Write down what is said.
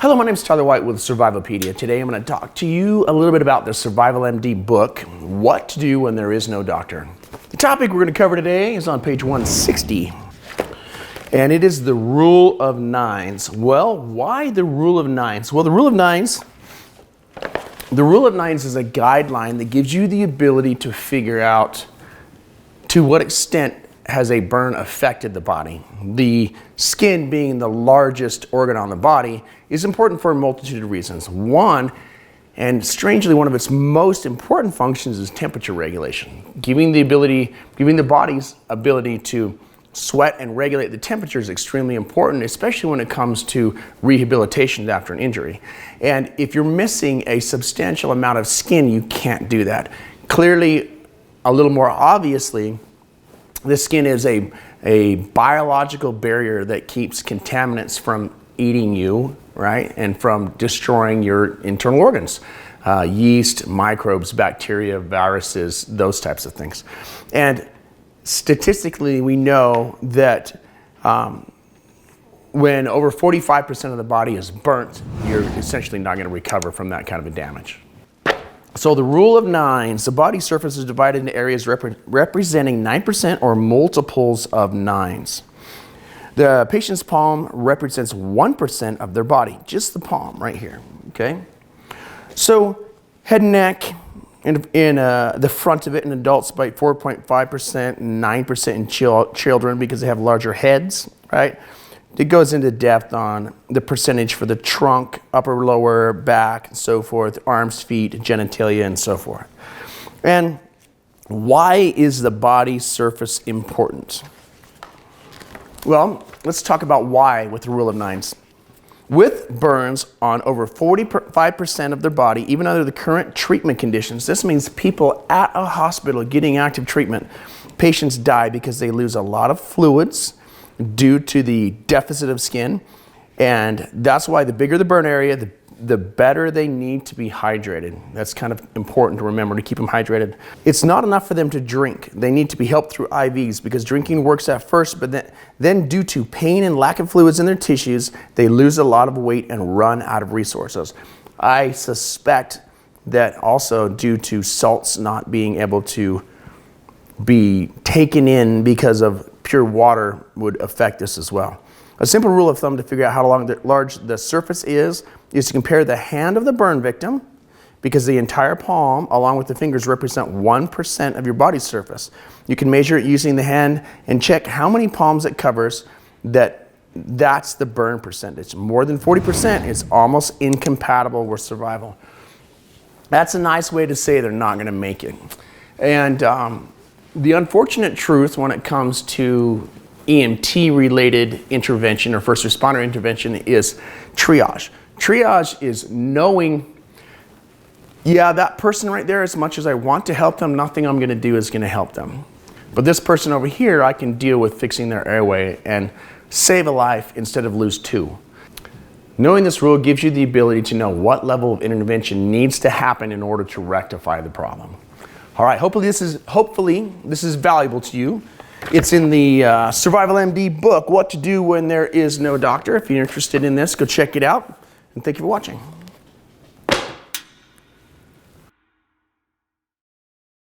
Hello, my name is Tyler White with Survivopedia. Today I'm going to talk to you a little bit about the Survival MD book, What to Do When There Is No Doctor. The topic we're going to cover today is on page 160, and it is the rule of nines. Well, why the rule of nines? Well, the rule of nines is a guideline that gives you the ability to figure out to what extent has a burn affected the body. The skin, being the largest organ on the body, is important for a multitude of reasons. One, and strangely one of its most important functions, is temperature regulation. Giving the body's ability to sweat and regulate the temperature is extremely important, especially when it comes to rehabilitation after an injury. And if you're missing a substantial amount of skin, you can't do that. Clearly, a little more obviously, the skin is a biological barrier that keeps contaminants from eating you, right? And from destroying your internal organs. Yeast, microbes, bacteria, viruses, those types of things. And statistically, we know that when over 45% of the body is burnt, you're essentially not going to recover from that kind of a damage. So the rule of nines, the body surface is divided into areas representing 9% or multiples of nines. The patient's palm represents 1% of their body, just the palm right here, okay? So head and neck, in the front of it in adults by 4.5%, 9% in children because they have larger heads, right? It goes into depth on the percentage for the trunk, upper, lower, back, and so forth, arms, feet, genitalia, and so forth. And why is the body surface important? Well, let's talk about why with the rule of nines. With burns on over 45% of their body, even under the current treatment conditions, this means people at a hospital getting active treatment, patients die because they lose a lot of fluids due to the deficit of skin, and that's why the bigger the burn area, the better they need to be hydrated. That's kind of important to remember, to keep them hydrated. It's not enough for them to drink. They need to be helped through IVs because drinking works at first, but then due to pain and lack of fluids in their tissues, they lose a lot of weight and run out of resources. I suspect that also due to salts not being able to be taken in because of pure water would affect this as well. A simple rule of thumb to figure out how large the surface is to compare the hand of the burn victim, because the entire palm along with the fingers represent 1% of your body surface. You can measure it using the hand and check how many palms it covers. That's the burn percentage. More than 40% is almost incompatible with survival. That's a nice way to say they're not going to make it. And the unfortunate truth when it comes to EMT related intervention or first responder intervention is triage. Triage is knowing, yeah, that person right there, as much as I want to help them, nothing I'm going to do is going to help them. But this person over here, I can deal with fixing their airway and save a life instead of lose two. Knowing this rule gives you the ability to know what level of intervention needs to happen in order to rectify the problem. All right, hopefully this is valuable to you. It's in the Survival MD book, What to Do When There Is No Doctor. If you're interested in this, go check it out. And thank you for watching.